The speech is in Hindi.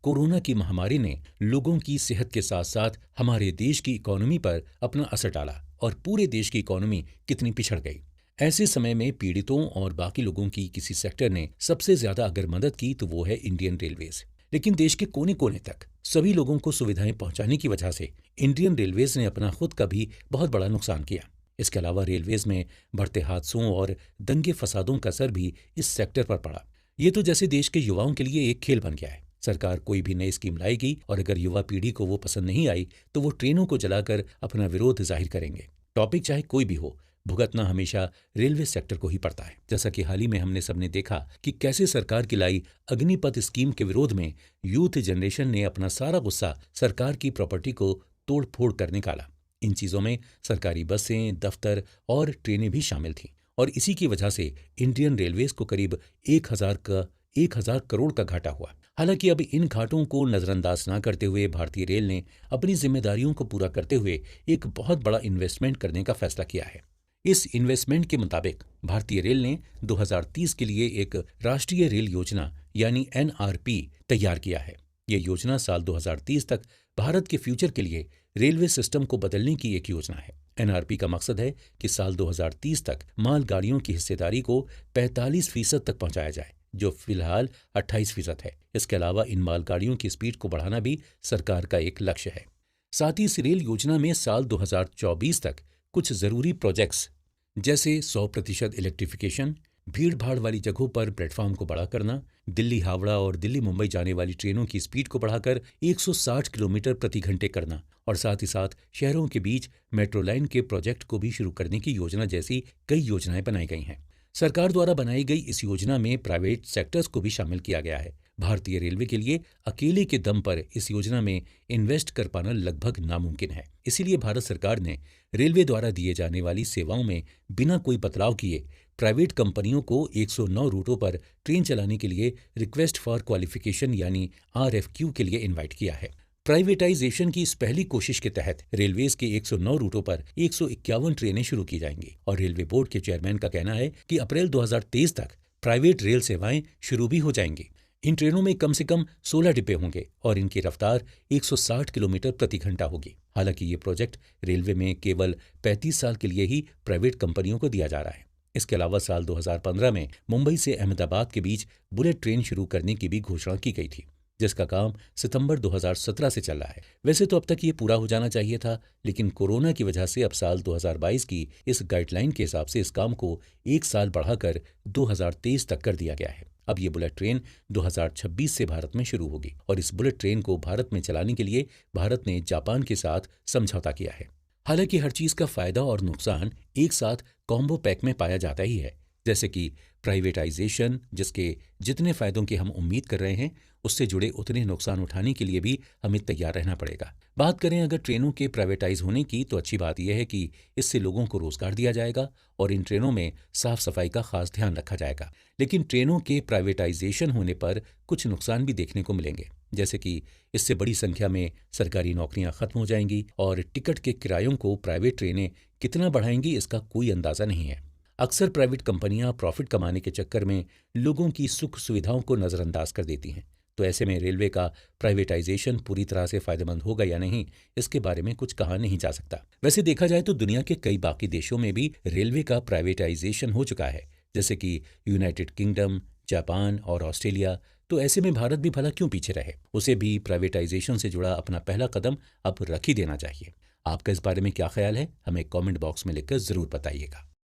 कोरोना की महामारी ने लोगों की सेहत के साथ साथ हमारे देश की इकोनॉमी पर अपना असर डाला और पूरे देश की इकोनॉमी कितनी पिछड़ गई। ऐसे समय में पीड़ितों और बाकी लोगों की किसी सेक्टर ने सबसे ज्यादा अगर मदद की तो वो है इंडियन रेलवेज। लेकिन देश के कोने कोने तक सभी लोगों को सुविधाएं पहुंचाने की वजह से इंडियन रेलवेज ने अपना खुद का भी बहुत बड़ा नुकसान किया। इसके अलावा रेलवेज में बढ़ते हादसों और दंगे फसादों का असर भी इस सेक्टर पर पड़ा। ये तो जैसे देश के युवाओं के लिए एक खेल बन गया है। सरकार कोई भी नई स्कीम लाएगी और अगर युवा पीढ़ी को वो पसंद नहीं आई तो वो ट्रेनों को जलाकर अपना विरोध जाहिर करेंगे। टॉपिक चाहे कोई भी हो, भुगतना हमेशा रेलवे सेक्टर को ही पड़ता है। जैसा कि हाल ही में हमने सबने देखा कि कैसे सरकार की लाई अग्निपथ स्कीम के विरोध में यूथ जनरेशन ने अपना सारा गुस्सा सरकार की प्रॉपर्टी को तोड़ फोड़ कर निकाला। इन चीजों में सरकारी बसें, दफ्तर और ट्रेनें भी शामिल थीं और इसी की वजह से इंडियन रेलवेज को करीब 1000 करोड़ का घाटा हुआ। हालांकि अब इन घाटों को नजरअंदाज न करते हुए भारतीय रेल ने अपनी जिम्मेदारियों को पूरा करते हुए एक बहुत बड़ा इन्वेस्टमेंट करने का फैसला किया है। इस इन्वेस्टमेंट के मुताबिक भारतीय रेल ने 2030 के लिए एक राष्ट्रीय रेल योजना यानी NRP तैयार किया है। ये योजना साल 2030 तक भारत के फ्यूचर के लिए रेलवे सिस्टम को बदलने की एक योजना है। NRP का मकसद है कि साल 2030 तक मालगाड़ियों की हिस्सेदारी को 45% तक पहुंचाया जाए, जो फिलहाल 28% है। इसके अलावा इन मालगाड़ियों की स्पीड को बढ़ाना भी सरकार का एक लक्ष्य है। साथ ही इस रेल योजना में साल 2024 तक कुछ जरूरी प्रोजेक्ट्स जैसे 100% इलेक्ट्रिफिकेशन, भीड़ भाड़ वाली जगहों पर प्लेटफॉर्म को बड़ा करना, दिल्ली हावड़ा और दिल्ली मुंबई जाने वाली ट्रेनों की स्पीड को बढ़ाकर 160 किलोमीटर प्रति घंटे करना और साथ ही साथ शहरों के बीच मेट्रो लाइन के प्रोजेक्ट को भी शुरू करने की योजना जैसी कई योजनाएं बनाई गई हैं। सरकार द्वारा बनाई गई इस योजना में प्राइवेट सेक्टर्स को भी शामिल किया गया है। भारतीय रेलवे के लिए अकेले के दम पर इस योजना में इन्वेस्ट कर पाना लगभग नामुमकिन है। इसीलिए भारत सरकार ने रेलवे द्वारा दिए जाने वाली सेवाओं में बिना कोई बदलाव किए प्राइवेट कंपनियों को 109 रूटों पर ट्रेन चलाने के लिए रिक्वेस्ट फॉर क्वालिफिकेशन यानी RFQ के लिए इनवाइट किया है। प्राइवेटाइजेशन की इस पहली कोशिश के तहत रेलवेज के 109 रूटों पर 151 ट्रेनें शुरू की जाएंगी और रेलवे बोर्ड के चेयरमैन का कहना है कि अप्रैल 2023 तक प्राइवेट रेल सेवाएं शुरू भी हो जाएंगी। इन ट्रेनों में कम से कम 16 डिब्बे होंगे और इनकी रफ्तार 160 किलोमीटर प्रति घंटा होगी। हालांकि ये प्रोजेक्ट रेलवे में केवल 35 साल के लिए ही प्राइवेट कंपनियों को दिया जा रहा है। इसके अलावा साल 2015 में मुंबई से अहमदाबाद के बीच बुलेट ट्रेन शुरू करने की भी घोषणा की गई थी, जिसका काम सितंबर 2017 से चल रहा है। वैसे तो अब तक ये पूरा हो जाना चाहिए था, लेकिन कोरोना की वजह से अब साल 2022 की इस गाइडलाइन के हिसाब से इस काम को एक साल बढ़ाकर 2023 तक कर दिया गया है। अब ये बुलेट ट्रेन 2026 से भारत में शुरू होगी और इस बुलेट ट्रेन को भारत में चलाने के लिए भारत ने जापान के साथ समझौता किया है। हालांकि हर चीज का फायदा और नुकसान एक साथ कॉम्बो पैक में पाया जाता ही है, जैसे कि प्राइवेटाइजेशन, जिसके जितने फायदों की हम उम्मीद कर रहे हैं उससे जुड़े उतने नुकसान उठाने के लिए भी हमें तैयार रहना पड़ेगा। बात करें अगर ट्रेनों के प्राइवेटाइज होने की, तो अच्छी बात यह है कि इससे लोगों को रोजगार दिया जाएगा और इन ट्रेनों में साफ सफाई का खास ध्यान रखा जाएगा। लेकिन ट्रेनों के प्राइवेटाइजेशन होने पर कुछ नुकसान भी देखने को मिलेंगे, जैसे कि इससे बड़ी संख्या में सरकारी नौकरियां खत्म हो जाएंगी और टिकट के किरायों को प्राइवेट ट्रेनें कितना बढ़ाएंगी इसका कोई अंदाजा नहीं है। अक्सर प्राइवेट कंपनियां प्रॉफिट कमाने के चक्कर में लोगों की सुख सुविधाओं को नजरअंदाज कर देती हैं। तो ऐसे में रेलवे का प्राइवेटाइजेशन पूरी तरह से फायदेमंद होगा या नहीं, इसके बारे में कुछ कहा नहीं जा सकता। वैसे देखा जाए तो दुनिया के कई बाकी देशों में भी रेलवे का प्राइवेटाइजेशन हो चुका है, जैसे कि यूनाइटेड किंगडम, जापान और ऑस्ट्रेलिया। तो ऐसे में भारत भी भला क्यों पीछे रहे? उसे भी प्राइवेटाइजेशन से जुड़ा अपना पहला कदम अब रख ही देना चाहिए। आपका इस बारे में क्या ख्याल है? हमें कमेंट बॉक्स में लिखकर जरूर बताइएगा।